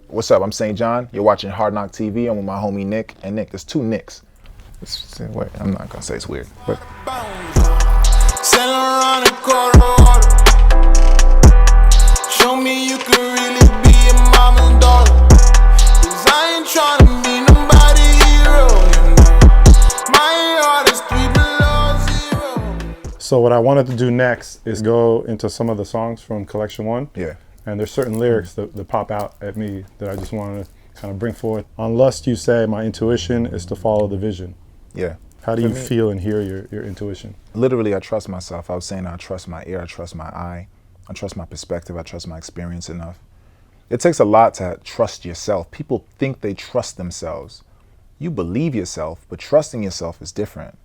What's up? I'm St. John. You're watching Hard Knock TV. I'm with my homie Nick. And Nick, there's two Nicks. Wait, I'm not gonna say it's weird. But show me you can really be a mama's daughter. 'Cause I ain't trying to be nobody hero, you know. My heart is 3 below 0. So what I wanted to do next is go into some of the songs from Collection 1. yeah. And there's certain lyrics that pop out at me that I just want to kind of bring forth. On Lust, you say, my intuition is to follow the vision. Yeah. How do you feel and hear your intuition? Literally, I trust myself. I was saying I trust my ear, I trust my eye, I trust my perspective, I trust my experience enough. It takes a lot to trust yourself. People think they trust themselves. You believe yourself, but trusting yourself is different.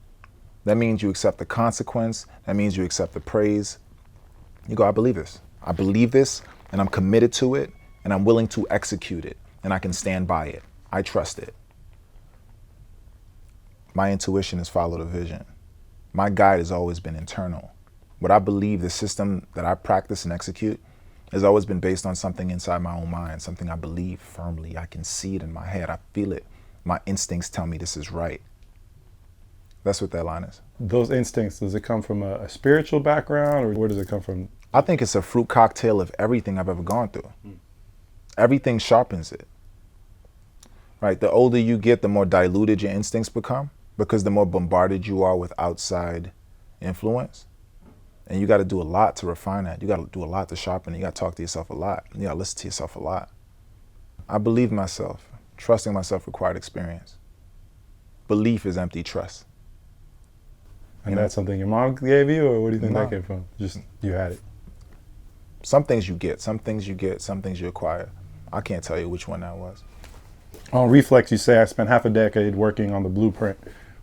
That means you accept the consequence. That means you accept the praise. You go, I believe this. I believe this, and I'm committed to it, and I'm willing to execute it, and I can stand by it. I trust it. My intuition is follow the vision. My guide has always been internal. What I believe, the system that I practice and execute, has always been based on something inside my own mind, something I believe firmly. I can see it in my head. I feel it. My instincts tell me this is right. That's what that line is. Those instincts, does it come from a spiritual background, or where does it come from? I think it's a fruit cocktail of everything I've ever gone through. Everything sharpens it. Right? The older you get, the more diluted your instincts become, because the more bombarded you are with outside influence. And you got to do a lot to refine that. You got to do a lot to sharpen it. You got to talk to yourself a lot. You got to listen to yourself a lot. I believe myself. Trusting myself required experience. Belief is empty trust. And that's something your mom gave you, or where do you think No. that came from? Just you had it. Some things you get, some things you get, some things you acquire. I can't tell you which one that was. On Reflex, you say, I spent half a decade working on the blueprint,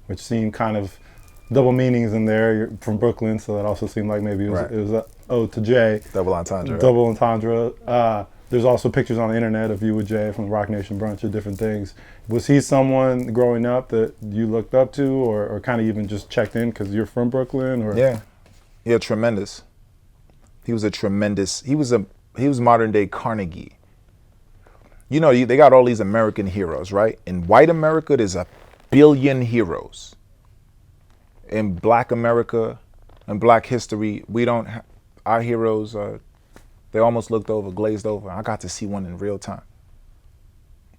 which seemed kind of double meanings in there. You're from Brooklyn, so that also seemed like maybe it was a ode to Jay. Double entendre. Right? Double entendre. There's also pictures on the internet of you with Jay from the Rock Nation brunch and different things. Was he someone growing up that you looked up to, or kind of even just checked in because you're from Brooklyn? Or Yeah, tremendous. He was a tremendous. He was modern day Carnegie. You know, they got all these American heroes, right? In white America, there's 1 billion heroes. In Black America and Black history, we don't. Our heroes they almost looked over, glazed over. I got to see one in real time.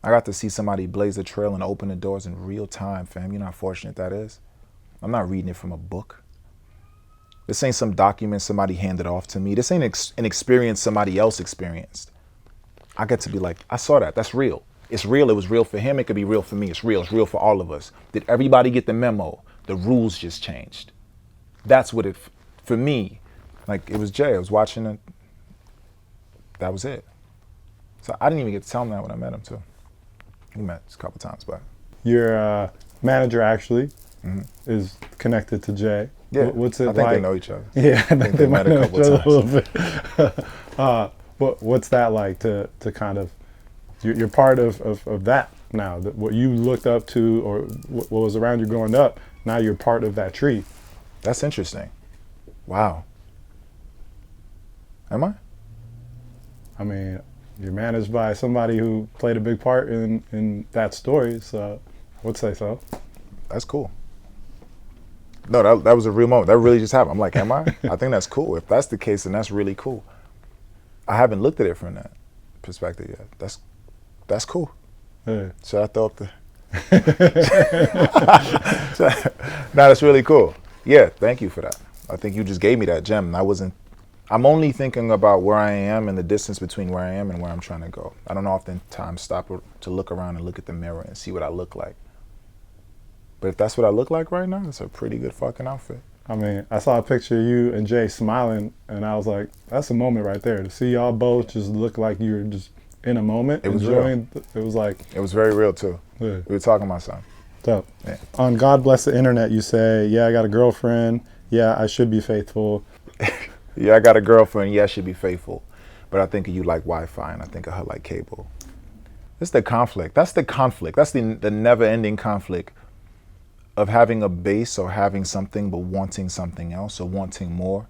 I got to see somebody blaze the trail and open the doors in real time, fam. You know how fortunate that is? I'm not reading it from a book. This ain't some document somebody handed off to me. This ain't an experience somebody else experienced. I get to be like, I saw that. That's real. It's real. It was real for him. It could be real for me. It's real. It's real for all of us. Did everybody get the memo? The rules just changed. That's what for me, like it was Jay. I was watching it. That was it. So I didn't even get to tell him that when I met him too. We met a couple times, but. Your manager actually is connected to Jay. Yeah, What's it I think like? they know each other. Yeah, I think they met a couple a little times. bit. What's that like to kind of, you're part of that now, what you looked up to or what was around you growing up, now you're part of that tree. That's interesting. Wow. Am I? I mean, you're managed by somebody who played a big part in that story, so I would say so. That's cool. No, that was a real moment. That really just happened. I'm like, am I? I think that's cool. If that's the case, then that's really cool. I haven't looked at it from that perspective yet. That's cool. Yeah. Should I throw up the... No, that's really cool. Yeah, thank you for that. I think you just gave me that gem. I'm only thinking about where I am and the distance between where I am and where I'm trying to go. I don't oftentimes stop to look around and look at the mirror and see what I look like. But if that's what I look like right now, it's a pretty good fucking outfit. I mean, I saw a picture of you and Jay smiling, and I was like, that's a moment right there. To see y'all both just look like you were just in a moment, it was enjoying. Real. It was like... It was very real, too. Yeah. We were talking about something. Dope. Yeah. On God Bless the Internet, you say, yeah, I got a girlfriend. Yeah, I should be faithful. Yeah, I got a girlfriend. Yeah, I should be faithful. But I think of you like Wi-Fi, and I think of her like cable. It's the conflict. That's the conflict. That's the never-ending conflict of having a base or having something but wanting something else or wanting more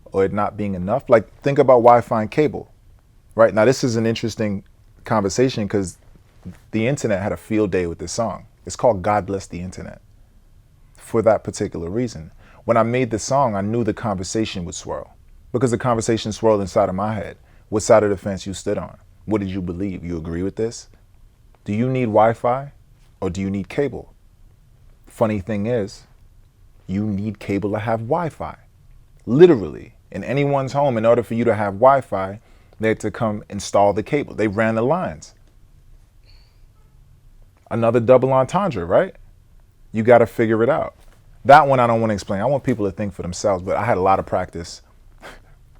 or it not being enough. Like, think about Wi-Fi and cable, right? Now, this is an interesting conversation because the internet had a field day with this song. It's called God Bless the Internet for that particular reason. When I made the song, I knew the conversation would swirl because the conversation swirled inside of my head. What side of the fence you stood on? What did you believe? You agree with this? Do you need Wi-Fi or do you need cable? Funny thing is, you need cable to have Wi-Fi. Literally, in anyone's home, in order for you to have Wi-Fi, they had to come install the cable. They ran the lines. Another double entendre, right? You got to figure it out. That one I don't want to explain. I want people to think for themselves, but I had a lot of practice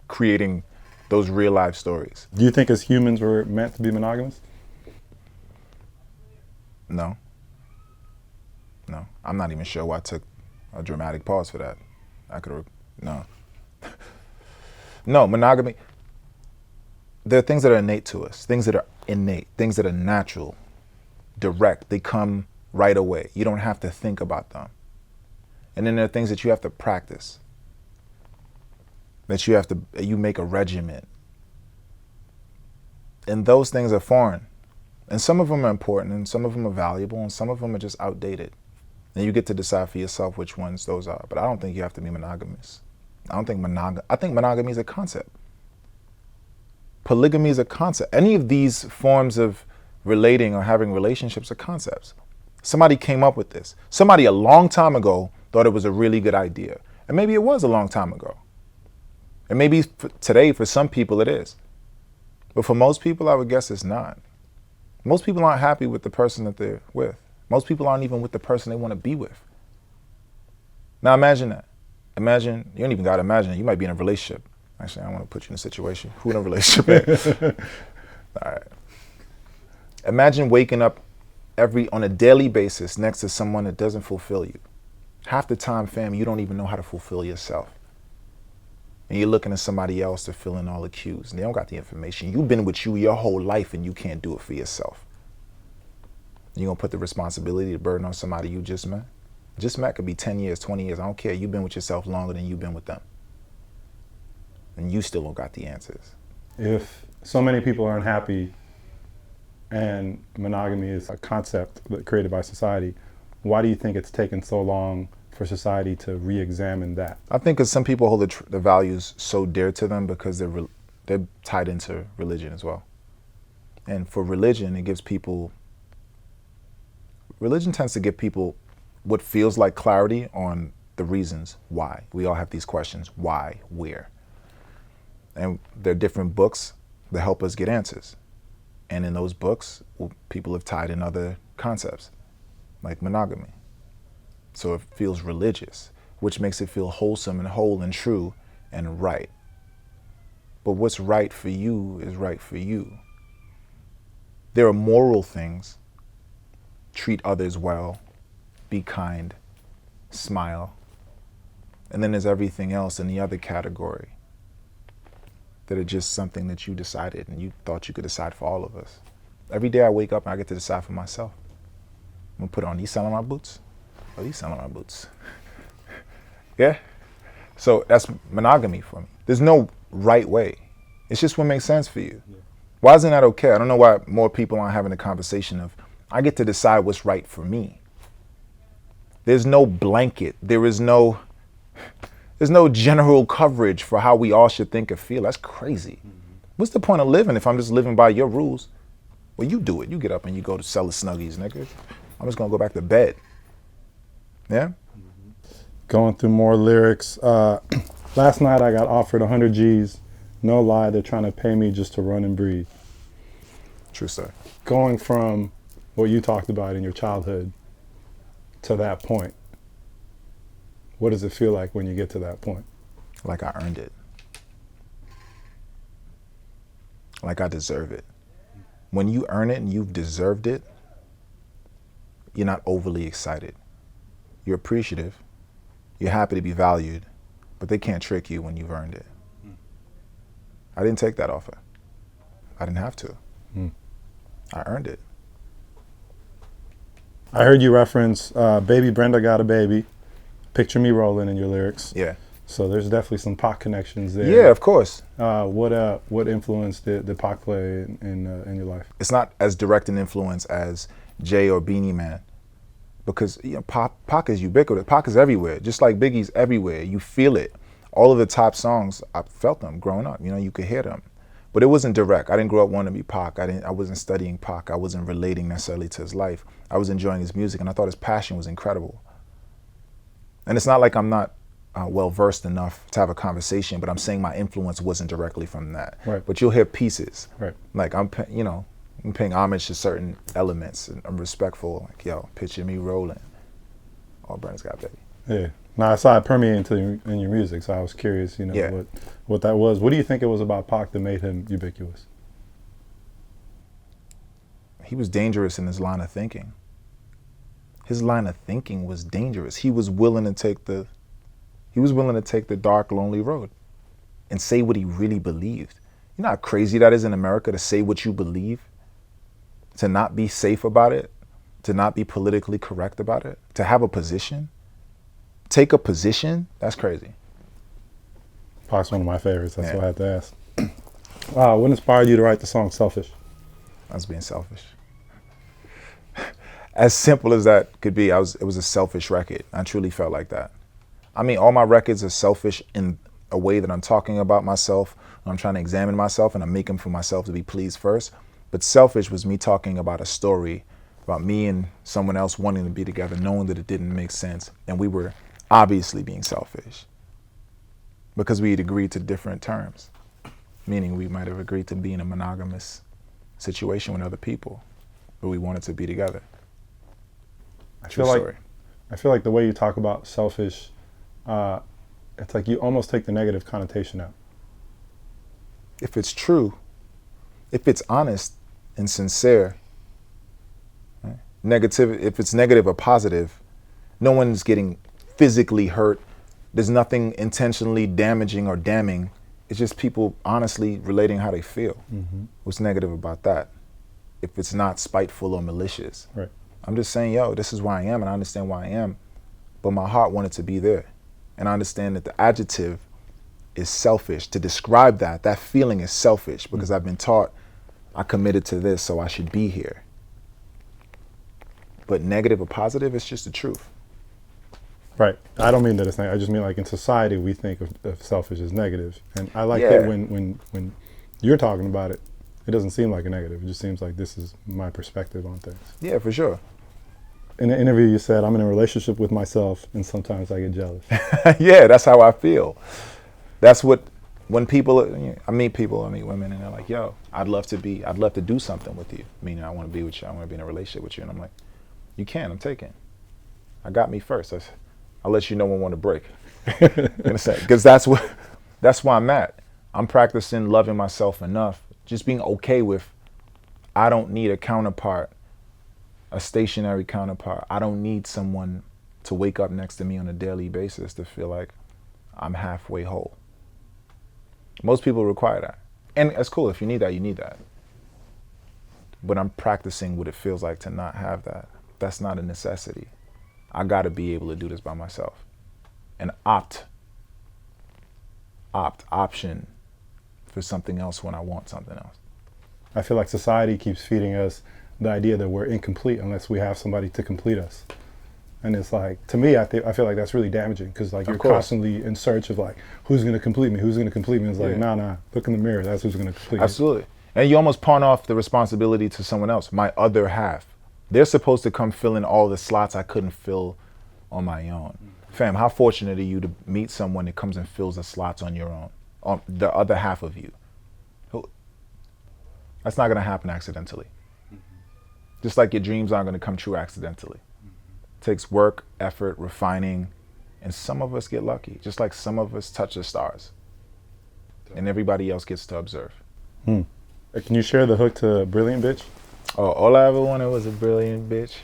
creating those real life stories. Do you think as humans we're meant to be monogamous? No. No. I'm not even sure why I took a dramatic pause for that. I could have, no. No, monogamy, there are things that are innate to us, things that are innate, things that are natural, direct. They come right away. You don't have to think about them. And then there are things that you have to practice, that you make a regimen. And those things are foreign. And some of them are important, and some of them are valuable, and some of them are just outdated. And you get to decide for yourself which ones those are. But I don't think you have to be monogamous. I think monogamy is a concept. Polygamy is a concept. Any of these forms of relating or having relationships are concepts. Somebody came up with this. Somebody a long time ago thought it was a really good idea. And maybe it was a long time ago. And maybe today for some people it is. But for most people, I would guess it's not. Most people aren't happy with the person that they're with. Most people aren't even with the person they want to be with. Now imagine that. Imagine, you don't even got to imagine it. You might be in a relationship. Actually, I don't want to put you in a situation. Who in a relationship? All right. Imagine waking up on a daily basis next to someone that doesn't fulfill you. Half the time, fam, you don't even know how to fulfill yourself. And you're looking at somebody else to fill in all the cues. And they don't got the information. You've been with you your whole life and you can't do it for yourself. You're going to put the responsibility, the burden on somebody you just met? Just met could be 10 years, 20 years. I don't care. You've been with yourself longer than you've been with them. And you still don't got the answers. If so many people are unhappy and monogamy is a concept created by society, why do you think it's taken so long for society to re-examine that? I think because some people hold the values so dear to them because they're tied into religion as well. And for religion, religion tends to give people what feels like clarity on the reasons why. We all have these questions, why, where? And there are different books that help us get answers. And in those books, people have tied in other concepts, like monogamy. So it feels religious, which makes it feel wholesome and whole and true and right. But what's right for you is right for you. There are moral things. Treat others well, be kind, smile. And then there's everything else in the other category that are just something that you decided and you thought you could decide for all of us. Every day I wake up and I get to decide for myself. I'm gonna put on these selling my boots. Oh, these selling my boots. Yeah? So that's monogamy for me. There's no right way. It's just what makes sense for you. Yeah. Why isn't that okay? I don't know why more people aren't having a conversation of, I get to decide what's right for me. There's no blanket. There's no general coverage for how we all should think or feel. That's crazy. Mm-hmm. What's the point of living if I'm just living by your rules? Well, you do it. You get up and you go to sell the Snuggies, nigga. I'm just gonna go back to bed. Yeah? Mm-hmm. Going through more lyrics. Last night I got offered 100 G's. No lie, they're trying to pay me just to run and breathe. True story. Going from what you talked about in your childhood to that point, what does it feel like when you get to that point? Like I earned it. Like I deserve it. When you earn it and you've deserved it, you're not overly excited. You're appreciative. You're happy to be valued, but they can't trick you when you've earned it. I didn't take that offer. I didn't have to. I earned it. I heard you reference Baby Brenda Got a Baby, Picture Me Rolling in your lyrics. Yeah. So there's definitely some Pac connections there. Yeah, of course. What influence did Pac play in your life? It's not as direct an influence as Jay or Beanie Man, because Pac is ubiquitous. Pac is everywhere, just like Biggie's everywhere. You feel it. All of the top songs, I felt them growing up. You could hear them, but it wasn't direct. I didn't grow up wanting to be Pac. I wasn't studying Pac. I wasn't relating necessarily to his life. I was enjoying his music, and I thought his passion was incredible. And it's not like I'm not well versed enough to have a conversation, but I'm saying my influence wasn't directly from that. Right. But you'll hear pieces. Right. Like I'm paying homage to certain elements, and I'm respectful. Like, yo, picture me rolling. All Brennan's got, baby. Yeah. Now I saw it permeate in your music, so I was curious, what that was. What do you think it was about Pac that made him ubiquitous? He was dangerous in his line of thinking. His line of thinking was dangerous. He was willing to take the dark, lonely road and say what he really believed. You know how crazy that is in America, to say what you believe, to not be safe about it, to not be politically correct about it, to have a position, take a position. That's crazy. Pac's one of my favorites. That's what I had to ask. What inspired you to write the song Selfish? I was being selfish. As simple as that could be, it was a selfish record. I truly felt like that. I mean, all my records are selfish in a way that I'm talking about myself, I'm trying to examine myself, and I'm making for myself to be pleased first. But Selfish was me talking about a story about me and someone else wanting to be together, knowing that it didn't make sense. And we were obviously being selfish because we had agreed to different terms, meaning we might have agreed to be in a monogamous situation with other people, but we wanted to be together. I feel like the way you talk about selfish, it's like you almost take the negative connotation out. If it's true, if it's honest and sincere, right? If it's negative or positive, no one's getting physically hurt. There's nothing intentionally damaging or damning. It's just people honestly relating how they feel. Mm-hmm. What's negative about that? If it's not spiteful or malicious. Right. I'm just saying, yo, this is where I am, and I understand why I am, but my heart wanted to be there. And I understand that the adjective is selfish. To describe that feeling is selfish, because I've been taught I committed to this, so I should be here. But negative or positive, it's just the truth. Right. I don't mean that it's negative. I just mean like in society we think of selfish as negative. And I like that when you're talking about it, it doesn't seem like a negative. It just seems like this is my perspective on things. Yeah, for sure. In an interview you said, I'm in a relationship with myself and sometimes I get jealous. Yeah, that's how I feel. That's what, when I meet women, and they're like, yo, I'd love to do something with you. Meaning I want to be with you, I want to be in a relationship with you. And I'm like, you can, I'm taken. I got me first. I'll let you know when I want to break. Because that's why I'm at. I'm practicing loving myself enough, just being okay with, I don't need a counterpart, a stationary counterpart. I don't need someone to wake up next to me on a daily basis to feel like I'm halfway whole. Most people require that. And it's cool. If you need that, you need that. But I'm practicing what it feels like to not have that. That's not a necessity. I got to be able to do this by myself. And option for something else when I want something else. I feel like society keeps feeding us the idea that we're incomplete unless we have somebody to complete us. And it's like, to me, I feel like that's really damaging, because like you're constantly in search of like, who's going to complete me? Who's going to complete me? It's like, nah, look in the mirror. That's who's going to complete me. Absolutely. And you almost pawn off the responsibility to someone else, my other half. They're supposed to come fill in all the slots I couldn't fill on my own. Fam, how fortunate are you to meet someone that comes and fills the slots on your own, on the other half of you? That's not going to happen accidentally. Just like your dreams aren't going to come true accidentally. It takes work, effort, refining, and some of us get lucky, just like some of us touch the stars, and everybody else gets to observe. Can you share the hook to Brilliant Bitch? Oh, all I ever wanted was a brilliant bitch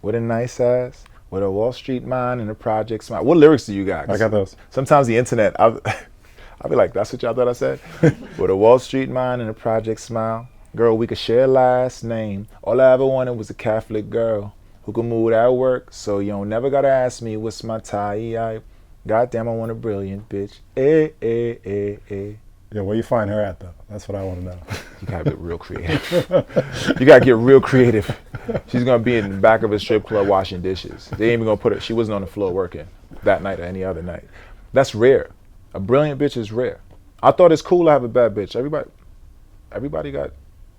with a nice ass, with a Wall Street mind and a project smile. What lyrics do you got? I got those. Sometimes the internet, I'll be like, that's what y'all thought I said? With a Wall Street mind and a project smile. Girl, we could share a last name. All I ever wanted was a Catholic girl who could move without work, so you don't never gotta ask me what's my tie. Goddamn, I want a brilliant bitch. Eh, eh, eh, eh. Yeah, where you find her at though? That's what I want to know. You gotta get real creative. You gotta get real creative. She's gonna be in the back of a strip club washing dishes. They ain't even gonna put her. She wasn't on the floor working that night or any other night. That's rare. A brilliant bitch is rare. I thought it's cool to have a bad bitch. Everybody got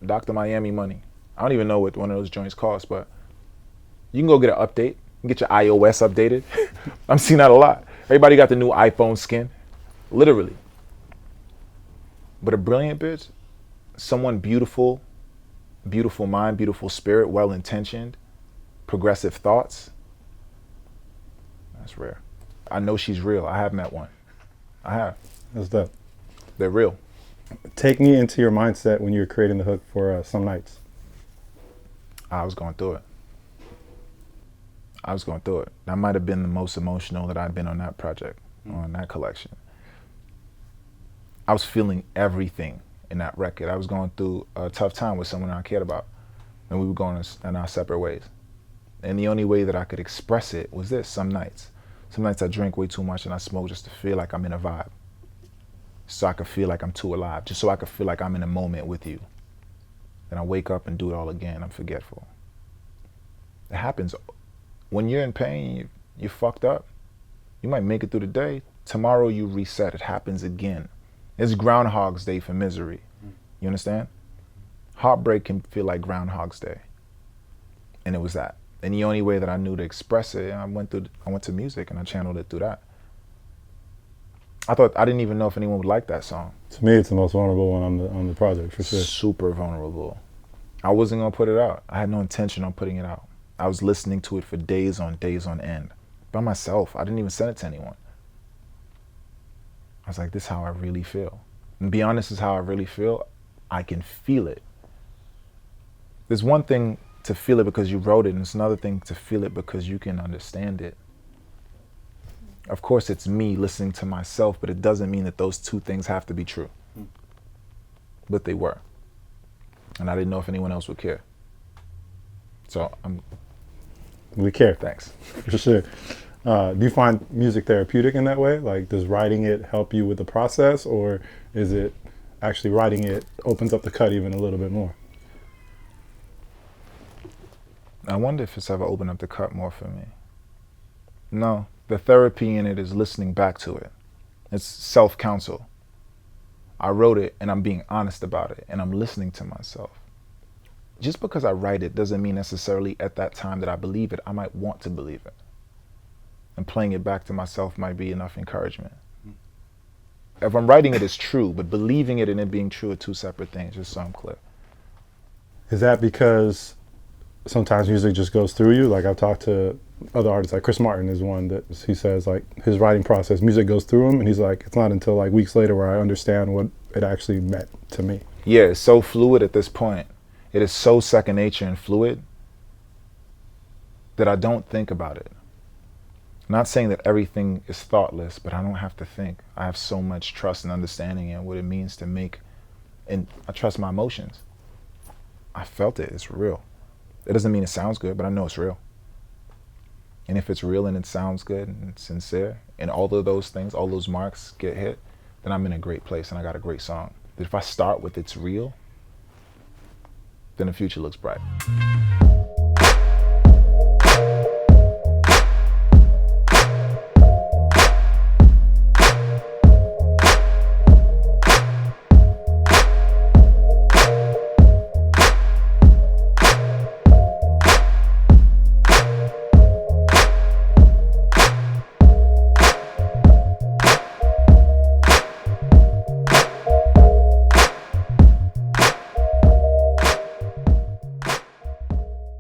Dr. Miami money. I don't even know what one of those joints costs, but you can go get an update. You can get your iOS updated. I'm seeing that a lot. Everybody got the new iPhone skin, literally. But a brilliant bitch, someone beautiful, beautiful mind, beautiful spirit, well-intentioned, progressive thoughts, that's rare. I know she's real. I have met one. I have. That's dope. They're real. Take me into your mindset when you were creating the hook for Some Nights. I was going through it. That might have been the most emotional that I'd been on that project, on that collection. I was feeling everything in that record. I was going through a tough time with someone I cared about, and we were going in our separate ways. And the only way that I could express it was this: some nights I drink way too much and I smoke just to feel like I'm in a vibe, so I could feel like I'm too alive, just so I could feel like I'm in a moment with you. Then I wake up and do it all again. I'm forgetful. It happens. When you're in pain, you're fucked up. You might make it through the day. Tomorrow you reset. It happens again. It's Groundhog's Day for misery. You understand? Heartbreak can feel like Groundhog's Day. And it was that. And the only way that I knew to express it, I went to music and I channeled it through that. I didn't even know if anyone would like that song. To me, it's the most vulnerable one on the project, for sure. Super vulnerable. I wasn't gonna put it out. I had no intention on putting it out. I was listening to it for days on end. By myself. I didn't even send it to anyone. I was like, this is how I really feel. And to be honest, this is how I really feel. I can feel it. There's one thing to feel it because you wrote it, and it's another thing to feel it because you can understand it. Of course, it's me listening to myself, but it doesn't mean that those two things have to be true. But they were. And I didn't know if anyone else would care. So We care. Thanks. For sure. Do you find music therapeutic in that way? Like, does writing it help you with the process, or is it actually writing it opens up the cut even a little bit more? I wonder if it's ever opened up the cut more for me. No, the therapy in it is listening back to it. It's self-counsel. I wrote it and I'm being honest about it and I'm listening to myself. Just because I write it doesn't mean necessarily at that time that I believe it. I might want to believe it. And playing it back to myself might be enough encouragement. If I'm writing it, it's true, but believing it and it being true are two separate things, just so I'm clear. Is that because sometimes music just goes through you? Like, I've talked to other artists, like Chris Martin is one that he says, like, his writing process, music goes through him, and he's like, it's not until like weeks later where I understand what it actually meant to me. Yeah, it's so fluid at this point. It is so second nature and fluid that I don't think about it. I'm not saying that everything is thoughtless, but I don't have to think. I have so much trust and understanding in what it means to make, and I trust my emotions. I felt it, it's real. It doesn't mean it sounds good, but I know it's real. And if it's real and it sounds good and it's sincere, and all of those things, all those marks get hit, then I'm in a great place and I got a great song. But if I start with it's real, then the future looks bright.